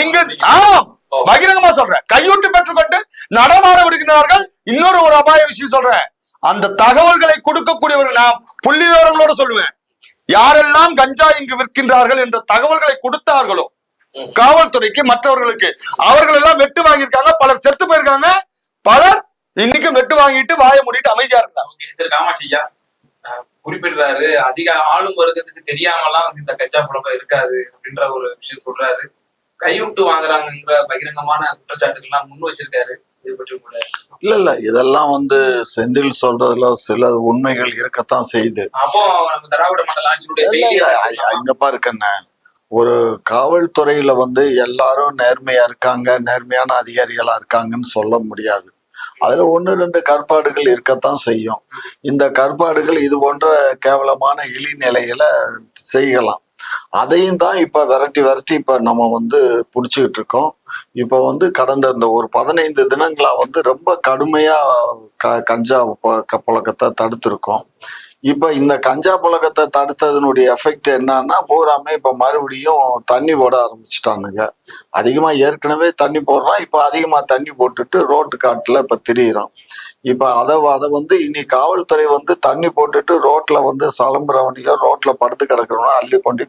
இங்க ஆமாம் பகிரங்கமா சொல்றேன், கையூட்டு பெற்றுக்கொண்டு நடமாட விடுகிறார்கள். இன்னொரு அபாய விஷயம் சொல்றேன், அந்த தகவல்களை கொடுக்கக்கூடியவர்கள் நான் புள்ளி விவரங்களோட சொல்லுவேன். யாரெல்லாம் கஞ்சா இங்கு விற்கின்றார்கள் என்ற தகவல்களை கொடுத்தார்களோ காவல்துறைக்கு, மற்றவர்களுக்கு, அவர்கள் எல்லாம் வெட்டு வாங்கியிருக்காங்க. பலர் செத்து போயிருக்காங்க, பலர் இன்னைக்கும் வெட்டு வாங்கிட்டு வாயை மூடிட்டு அமைதியா இருக்காங்க. திரு காமாட்சியா குறிப்பிடுறாரு, அதிக ஆளும் வர்க்கத்துக்கு தெரியாமலாம் வந்து இந்த கஞ்சா புழக்கம் இருக்காது அப்படின்ற ஒரு விஷயம் சொல்றாரு. கைவிட்டு வாங்குறாங்கிற பகிரங்கமான குற்றச்சாட்டுகள்லாம் முன் வச்சிருக்காரு. இது பற்றி இல்ல இதெல்லாம் வந்து செந்தில் சொல்றதுல சில உண்மைகள் இருக்கத்தான் செய்யுது. அப்போ நம்ம திராவிட மண்டல ஆட்சியுடைய இங்க பாருக்கண்ண, ஒரு காவல்துறையில வந்து எல்லாரும் நேர்மையா இருக்காங்க, நேர்மையான அதிகாரிகளா இருக்காங்கன்னு சொல்ல முடியாது. அதுல ஒன்று ரெண்டு கற்பாடுகள் இருக்கத்தான் செய்யும். இந்த கற்பாடுகள் இது போன்ற கேவலமான இழிநிலைகளை செய்யலாம். அதையும் தான் இப்ப விரட்டி விரட்டி இப்ப நம்ம வந்து புடிச்சுக்கிட்டு இருக்கோம். இப்ப வந்து கடந்த இந்த ஒரு 15 தினங்களா வந்து ரொம்ப கடுமையா கஞ்சா புழக்கத்தை தடுத்திருக்கோம். இப்ப இந்த கஞ்சா புழக்கத்தை தடுத்ததனுடைய எஃபெக்ட் என்னன்னா, பூராமே இப்ப மறுபடியும் தண்ணி போட ஆரம்பிச்சிட்டானுங்க. அதிகமா ஏற்கனவே தண்ணி போடுறான், இப்ப அதிகமா தண்ணி போட்டுட்டு ரோட்டு காட்டுல இப்ப திரியிறான். இப்ப அதை வந்து இனி காவல்துறை வந்து தண்ணி போட்டுட்டு ரோட்ல வந்து சலம்புறவனையோ ரோட்ல படுத்து கிடக்கிறவனோ அள்ளி கொண்டு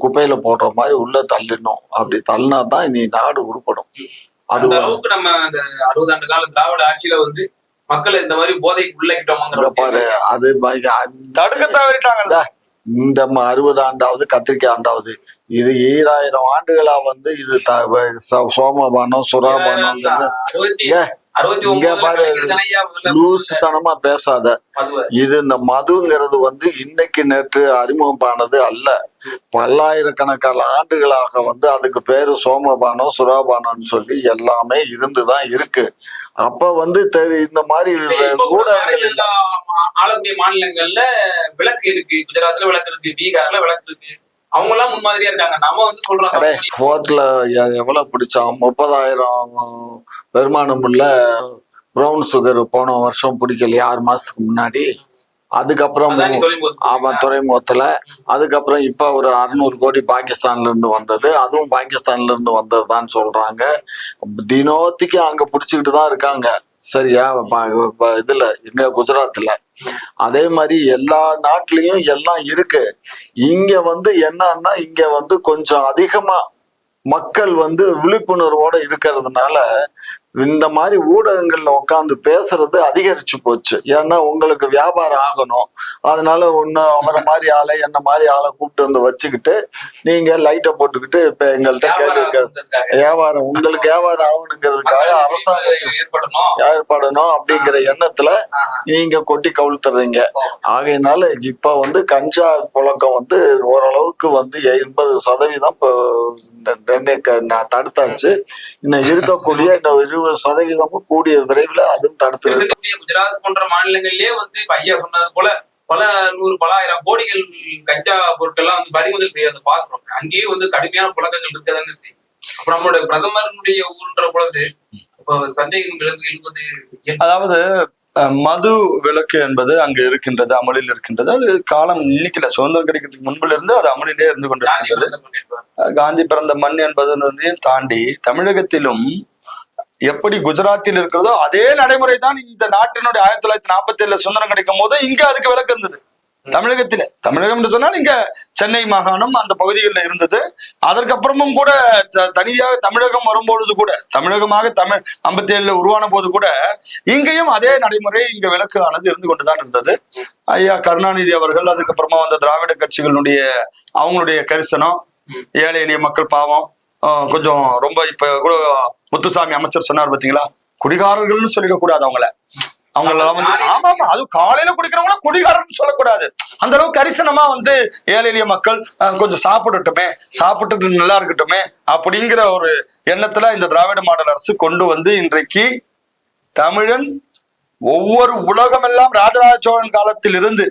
குப்பையில போடுற மாதிரி உள்ள தள்ளிடணும். அப்படி தள்ளினா தான் இனி நாடு உருப்படும். அது அளவுக்கு நம்ம அந்த 60 ஆண்டு கால திராவிட ஆட்சியில வந்து மக்களை இந்த மாதிரி போதைக்கு உள்ளிட்டோம் பாரு. அது தடுக்க தவறிட்டாங்க. இந்த 60 ஆண்டாவது கத்திரிக்காய் ஆண்டாவது இது 2000 ஆண்டுகளா வந்து இது சோமபானம் சுறாபானம் லூசுத்தனமா பேசாத. இது இந்த மதுங்கிறது வந்து இன்னைக்கு நேற்று அறிமுகமானது அல்ல. பல்லாயிரக்கணக்கான ஆண்டுகளாக வந்து அதுக்கு பேரு சோமபானம் சுறாபானம்னு சொல்லி எல்லாமே இருந்துதான் இருக்கு. அப்ப வந்து இந்த மாதிரி ஊடகங்கள் ஆளக்கூடிய மாநிலங்கள்ல விளக்கு இருக்கு. குஜராத்ல விளக்கு இருக்கு, பீகார்ல விளக்கு இருக்கு. அவங்க எல்லாம் முன்மாதிரியா இருக்காங்க. நம்ம வந்து சொல்றோம் போர்ட்ல எவ்வளவு பிடிச்சோம், 30,000 வருமானம் உள்ள ப்ரௌன் சுகர் போன வருஷம் பிடிக்கலையா 6 மாசத்துக்கு முன்னாடி. அதுக்கப்புறம் துறைமுகத்துல அதுக்கப்புறம் இப்ப ஒரு 600 கோடி பாகிஸ்தான்ல இருந்து வந்தது. அதுவும் பாகிஸ்தான்ல இருந்து வந்ததுதான் சொல்றாங்க. தினோத்திக்கு அங்க பிடிச்சுக்கிட்டு தான் இருக்காங்க. சரியா? இதுல இங்க குஜராத்ல அதே மாதிரி எல்லா நாட்டிலையும் எல்லாம் இருக்கு. இங்க வந்து என்னன்னா, இங்க வந்து கொஞ்சம் அதிகமா மக்கள் வந்து விழிப்புணர்வோட இருக்கிறதுனால இந்த மாதிரி ஊடகங்கள்ல உட்காந்து பேசுறது அதிகரிச்சு போச்சு. ஏன்னா உங்களுக்கு வியாபாரம் ஆகணும், அதனால ஒண்ணு அவரை மாதிரி ஆளை என்ன மாதிரி ஆளை கூப்பிட்டு வந்து வச்சுக்கிட்டு நீங்க லைட்டை போட்டுக்கிட்டு இப்ப எங்கள்கிட்ட வியாபாரம் உங்களுக்கு வியாபாரம் ஆகணுங்கிறதுக்காக அரசாங்கம் ஏற்படணும் அப்படிங்கிற எண்ணத்துல நீங்க கொட்டி கவிழ்த்துறீங்க. ஆகையினால இப்ப வந்து கஞ்சா புழக்கம் வந்து ஓரளவுக்கு வந்து 80% தடுத்தாச்சு. இன்னும் இருக்கக்கூடிய இந்த 20% கூடிய விரைவில் அதுவும் தடுத்து. குஜராத் போன்ற மாநிலங்களிலேயே வந்து ஐயா சொன்னது போல பல 100 பல ஆயிரம் கோடிகள் கஞ்சா பொருட்கள் எல்லாம் வந்து பறிமுதல் செய்யறதை பாக்குறோம். அங்கேயும் வந்து கடுமையான புழக்கங்கள் இருக்கதானே செய்யும். அப்புறம் நம்மளுடைய பிரதமருடைய ஊர்ன்ற பொழுது சந்தேகம் எழுப்பது. அதாவது மது விலக்கு என்பது அங்கு இருக்கின்றது, அமலில் இருக்கின்றது. அது காலம் இன்னைக்குல சுதந்திரம் கிடைக்கிறதுக்கு முன்புல இருந்து அது அமலிலே இருந்து கொண்டிருக்கின்றது. காந்தி பிறந்த மண் என்பதையும் தாண்டி தமிழகத்திலும் எப்படி குஜராத்தில் இருக்கிறதோ அதே நடைமுறை தான் இந்த நாட்டினுடைய 1947 சுதந்திரம் கிடைக்கும் போது இங்க அதுக்கு விலக்கு இருந்தது. தமிழகத்தில தமிழகம் என்று சொன்னால் இங்க சென்னை மாகாணம் அந்த பகுதிகளில் இருந்தது. அதற்கப்புறமும் கூட தனியாக தமிழகம் வரும்பொழுது கூட, தமிழகமாக தமிழ் 57 உருவான போது கூட இங்கேயும் அதே நடைமுறை இங்க விலக்கு ஆனது இருந்து கொண்டுதான் இருந்தது. ஐயா கருணாநிதி அவர்கள், அதுக்கப்புறமா வந்த திராவிட கட்சிகளுடைய அவங்களுடைய கரிசனம், ஏழை எளிய மக்கள் பாவம் கொஞ்சம் ரொம்ப இப்ப கூட முத்துசாமி அமைச்சர் சொன்னார் பாத்தீங்களா, குடிகாரர்கள்னு சொல்லிடக்கூடாது அவங்கள வந்து. ஆமா, அது காலையில குடிக்கிறவங்கள குடிகாரன்னு சொல்லக்கூடாது. அந்த அளவுக்கு கரிசனமா வந்து ஏழை எளிய மக்கள் கொஞ்சம் சாப்பிட்டுட்டு நல்லா இருக்கட்டுமே அப்படிங்கிற ஒரு எண்ணத்துல இந்த திராவிட மாடல் அரசு கொண்டு வந்து இன்றைக்கு தமிழன் ஒவ்வொரு உலகமெல்லாம் ராஜராஜ சோழன் காலத்தில் இருந்து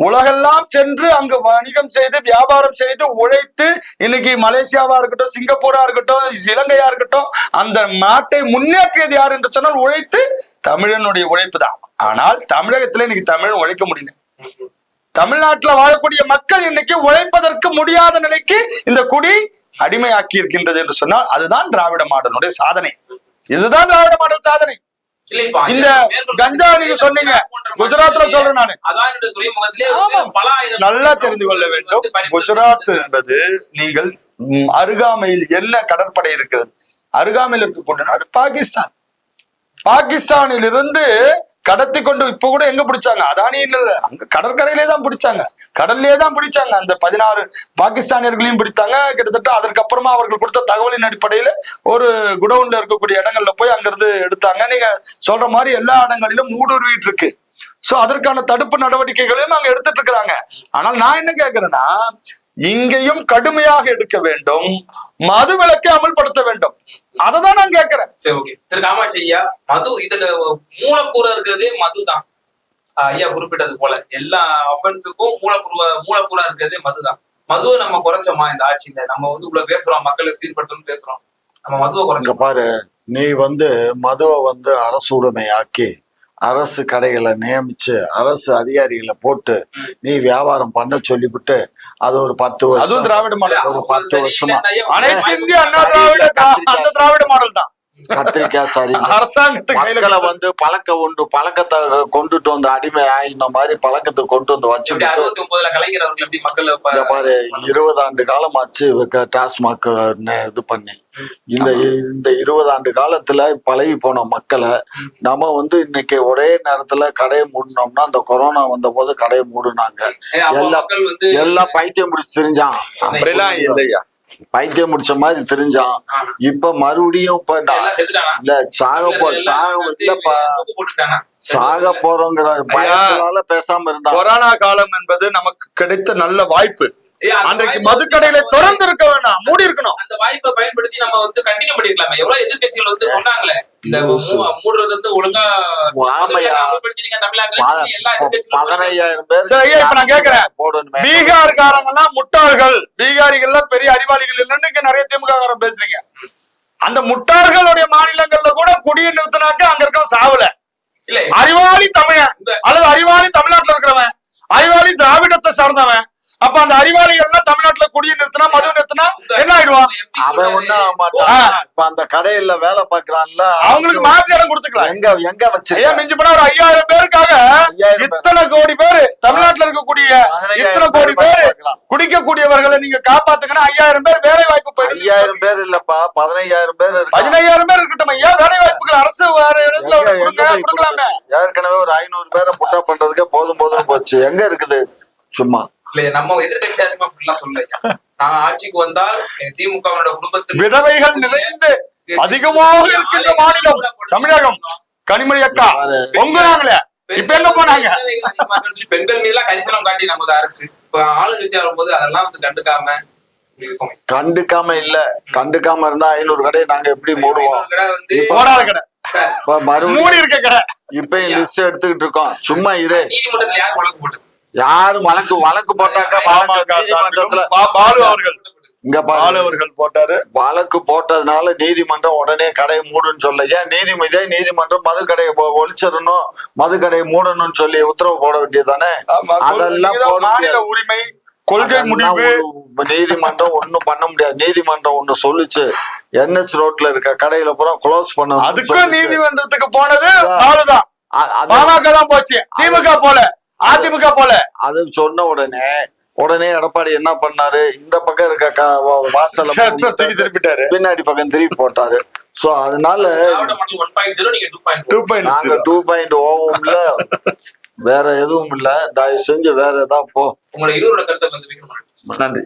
உலகெல்லாம் சென்று அங்கு வணிகம் செய்து வியாபாரம் செய்து உழைத்து இன்னைக்கு மலேசியாவா இருக்கட்டும், சிங்கப்பூரா இருக்கட்டும், இலங்கையா இருக்கட்டும், அந்த நாட்டை முன்னேற்றியது யார் என்று சொன்னால் உழைத்து தமிழனுடைய உழைப்பு தான். ஆனால் தமிழகத்துல இன்னைக்கு தமிழன் உழைக்க முடியல. தமிழ்நாட்டுல வாழக்கூடிய மக்கள் இன்னைக்கு உழைப்பதற்கு முடியாத நிலைக்கு இந்த குடி அடிமையாக்கி இருக்கின்றது என்று சொன்னால் அதுதான் திராவிட மாடலுடைய சாதனை. இதுதான் திராவிட மாடல் சாதனை. இந்த கஞ்சா நீங்க சொன்னீங்க குஜராத்ல சொல்றேன் நானு, நல்லா தெரிந்து கொள்ள வேண்டும். குஜராத் என்பது நீங்கள் அருகாமையில் என்ன கடற்படை இருக்கிறது, அருகாமையில் இருக்கக்கூடிய நாடு பாகிஸ்தான். பாகிஸ்தானில் இருந்து கடத்தி கொண்டு இப்ப கூட எங்க பிடிச்சாங்க, அதானியில் அங்க கடற்கரையிலே தான் பிடிச்சாங்க, கடல்லே தான் பிடிச்சாங்க. அந்த 16 பாகிஸ்தானியர்களையும் பிடித்தாங்க. கிட்டத்தட்ட அதற்கப்புறமா அவர்கள் கொடுத்த தகவலின் அடிப்படையில ஒரு குடவுன்ல இருக்கக்கூடிய இடங்கள்ல போய் அங்கிருந்து எடுத்தாங்க. நீங்க சொல்ற மாதிரி எல்லா இடங்களிலும் ஊடுருவிட்டு இருக்கு. சோ அதற்கான தடுப்பு நடவடிக்கைகளையும் அங்க எடுத்துட்டு இருக்கிறாங்க. ஆனால் நான் என்ன கேட்கிறேன்னா, இங்கேயும் கடுமையாக எடுக்க வேண்டும், மது விலக்கை அமல்படுத்த வேண்டும். அததான் நான் கேட்கிறேன். சரி, ஓகே. திரு காமாட்சி ஐயா, மது இதுல மூலக்கூறு இருக்கிறதே மதுதான். ஐயா குறிப்பிட்டது போல எல்லா அஃபென்ஸுக்கும் மூலக்கூறா இருக்கிறதே மதுதான். மதுவை நம்ம குறைச்சோமா இந்த ஆட்சியில? நம்ம வந்து இவ்வளவு பேசுறோம், மக்களை சீர்படுத்தணும்னு பேசுறோம், நம்ம மதுவை குறைச்சோம். பாரு, நீ வந்து மதுவை வந்து அரசு உடைமையாக்கி அரசு கடைகளை நியமிச்சு அரசு அதிகாரிகளை போட்டு நீ வியாபாரம் பண்ண சொல்லிவிட்டு அது ஒரு 10 வருஷம், அதுவும் திராவிட மாடல், ஒரு 10 வருஷமா அனைத்து இந்திய அண்ணா திராவிட அந்த திராவிட மாடல் தான். கத்திரிக்காய் சரி, அரசாங்கத்துக்கு மக்களை வந்து பழக்கத்தை கொண்டுட்டு வந்து அடிமை ஆயின மாதிரி பழக்கத்தை கொண்டு வந்து வச்சு 69ல கலைஞர் அவர்கள் எப்படி மக்கள் பாரு 20 ஆண்டு காலம் ஆச்சு டாஸ்மாக் இது பண்ணி. இந்த 20 ஆண்டு காலத்துல பழகி போன மக்களை நம்ம வந்து இன்னைக்கு ஒரே நேரத்துல கடையை மூடினோம்னா, அந்த கொரோனா வந்த போது கடையை மூடுனாங்க. எல்லாம் பைத்தியம் முடிச்சு தெரிஞ்சான், அப்படிலாம் இல்லையா, பைத்தியம் முடிச்ச மாதிரி தெரிஞ்சான். இப்ப மறுபடியும் இல்ல சாக போறோங்கிற பயத்தால பேசாம இருந்தா. கொரோனா காலம் என்பது நமக்கு கிடைத்த நல்ல வாய்ப்பு. அன்றைக்கு மதுக்கடையில திறந்து இருக்க வேணாம், மூடி இருக்கணும். அந்த வாய்ப்பை பயன்படுத்தி நம்ம வந்து கண்டினியூ பண்ணிருக்கலாமே. எவ்வளவு எதிர்கட்சிகள் வந்து சொன்னாங்களே இந்த மூடுறது வந்து ஒழுங்கா அமல்படுத்தினீங்க தமிழ்நாட்டுல எல்லா எதிர்கட்சிகளும். 15,000 பேர். சரி ஐயா, இப்ப நான் கேக்குறேன், பீகார்காரங்க எல்லாம் முட்டாள்கள், பீகாரிகள் எல்லாம் பெரிய அறிவாளிகள் இல்லைன்னு இங்க நிறைய திமுக காரன் பேசுறீங்க. அந்த முட்டாள்களுடைய மாநிலங்கள்ல கூட குடியை நிறுத்தினாக்க அங்க இருக்க சாவல. அறிவாளி தமிழன் அல்லது அறிவாளி தமிழ்நாட்டுல இருக்கிறவன், அறிவாளி திராவிடத்தை சார்ந்தவன். அப்ப அந்த அறிவாளிகள் எல்லாம் தமிழ்நாட்டுல குடியை நிறுத்தினா, மது நிறுத்தினா என்ன ஆயிடுவான்? அவன் ஒண்ணும் இப்ப அந்த கடையில வேலை பாக்குறான்ல, அவங்களுக்கு மாற்று இடம் கொடுத்துக்கலாம். எங்க வச்சு மிஞ்சி போனா ஒரு 5,000 பேருக்காக இத்தனை கோடி பேரு தமிழ்நாட்டுல இருக்கக்கூடிய இத்தனை கோடி பேரு குடிக்கக்கூடியவர்களை நீங்க காப்பாத்துங்கன்னா 5,000 பேர் வேலை வாய்ப்பு. 5,000 பேர் இல்லப்பா, 15,000 பேர். 15,000 பேர் இருக்கட்டும் ஐயா, வேலை வாய்ப்புகள் அரசு கொடுக்கலாமே. ஏற்கனவே ஒரு 500 பேரை புட்டா பண்றதுக்கே போதும் போச்சு. எங்க இருக்குது சும்மா? இல்ல, நம்ம எதிர்கட்சி அதிகமா அப்படிலாம் சொல்லுங்க. நான் ஆட்சிக்கு வந்தால் திமுகவோட குடும்பத்தில் விதவைகள் நிறைந்து அதிகமாக இருக்கின்ற மாநிலம் தமிழகம். கனிமொழி அக்கா பொங்குறாங்களே, இப்ப எங்க போனாங்க? பெண்கள் மீது எல்லாம் கரிசனம் காட்டி நமது அரசு இப்ப ஆளுங்கட்சி வரும்போது அதெல்லாம் வந்து கண்டுக்காம இல்ல. கண்டுக்காம இருந்தா 500 கடையை நாங்க எப்படி மூடுவோம்? போடாத கடை, மறுபடியும் இருக்க கடை இப்பயும் லிஸ்ட் எடுத்துக்கிட்டு இருக்கோம். சும்மா இரு. நீதிமன்றத்தில் யார் வழக்கு போட்டு யாரும் வழக்கு போட்டாக்கா பாலு அவர்கள் இங்க பாலு அவர்கள் போட்டாரு. வழக்கு போட்டதுனால நீதிமன்றம் உடனே கடையை மூடுன்னு சொல்ல. ஏன் நீதிமன்றம் மது கடையை ஒழிச்சிடணும், மது கடையை மூடணும்னு சொல்லி உத்தரவு போட வேண்டியதானே? அதெல்லாம் மாநில உரிமை கொள்கை முடிவு. நீதிமன்றம் ஒண்ணும் பண்ண முடியாது. நீதிமன்றம் ஒண்ணு சொல்லுச்சு, NH ரோட்ல இருக்க கடையில பூரா க்ளோஸ் பண்ணணும். அதுக்கும் நீதிமன்றத்துக்கு போனது பாலுதான், பாமக தான் போச்சு, திமுக போல, அதிமுக போல. அது சொன்ன உடனே எடப்பாடி என்ன பண்ணாரு, இந்த பக்கம் இருக்க வாசல திருப்பிட்டாரு, பின்னாடி பக்கம் திருப்பி போட்டாரு. சோ அதனால 2.0 வேற எதுவும் இல்ல. தயவு செஞ்சு வேற ஏதாவது போ. உங்களோட இருவரோட கருத்தை வந்து நன்றி.